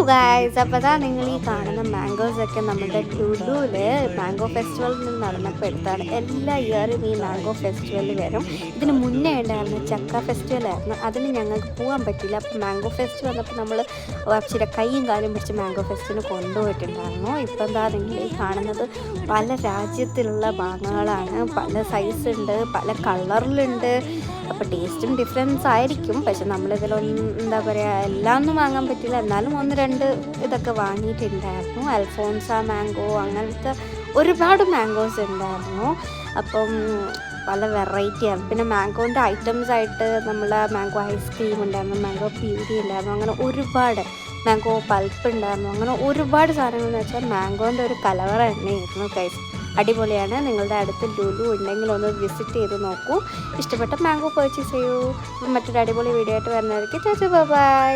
Guys, അപ്പോൾ അതാ നിങ്ങൾ ഈ കാണുന്ന മാംഗോസൊക്കെ നമ്മുടെ ലുലുവിൽ മാംഗോ ഫെസ്റ്റിവലിൽ നടന്നപ്പോൾ എടുത്താണ്. എല്ലാ ഇയറും ഈ മാംഗോ ഫെസ്റ്റിവൽ വരും. ഇതിന് മുന്നേ ഉണ്ടായിരുന്ന ചക്ക ഫെസ്റ്റിവലായിരുന്നു. അതിന് ഞങ്ങൾക്ക് പോകാൻ പറ്റില്ല. അപ്പോൾ മാംഗോ ഫെസ്റ്റിവൽ വന്നപ്പോൾ നമ്മൾ ഇച്ചിരി കൈയും കാലും പിടിച്ച് മാംഗോ ഫെസ്റ്റിന് കൊണ്ടുപോയിട്ടുണ്ടായിരുന്നു. ഇപ്പം എന്താ നിങ്ങൾ ഈ കാണുന്നത് പല രാജ്യത്തിലുള്ള മാങ്ങകളാണ്. പല സൈസ് ഉണ്ട്, പല കളറിലുണ്ട്. അപ്പോൾ ടേസ്റ്റും ഡിഫറൻസ് ആയിരിക്കും. പക്ഷെ നമ്മളിതിലൊന്നും എന്താ പറയുക, എല്ലാം ഒന്നും വാങ്ങാൻ പറ്റില്ല. എന്നാലും 1-2 ഇതൊക്കെ വാങ്ങിയിട്ടുണ്ടായിരുന്നു. അൽഫോൺസ മാംഗോ, അങ്ങനത്തെ ഒരുപാട് മാംഗോസ് ഉണ്ടായിരുന്നു. അപ്പം പല വെറൈറ്റിയാണ്. പിന്നെ മാംഗോൻ്റെ ഐറ്റംസ് ആയിട്ട് നമ്മൾ മാംഗോ ഐസ്ക്രീം ഉണ്ടായിരുന്നു, മാംഗോ പ്യൂരി ഉണ്ടായിരുന്നു, അങ്ങനെ ഒരുപാട് മാംഗോ പൾപ്പ് ഉണ്ടായിരുന്നു. അങ്ങനെ ഒരുപാട് സാധനങ്ങൾ എന്ന് വെച്ചാൽ മാംഗോൻ്റെ ഒരു കലവറ തന്നെയായിരുന്നു ഗൈസ്. അടിപൊളിയാണ്. നിങ്ങളുടെ അടുത്ത് ലുലു ഉണ്ടെങ്കിൽ ഒന്ന് വിസിറ്റ് ചെയ്ത് നോക്കൂ. ഇഷ്ടപ്പെട്ട മാംഗോ പർച്ചേസ് ചെയ്യൂ. മറ്റൊരു അടിപൊളി വീഡിയോ ആയിട്ട് വരുന്നതായിരിക്കും. ബൈ.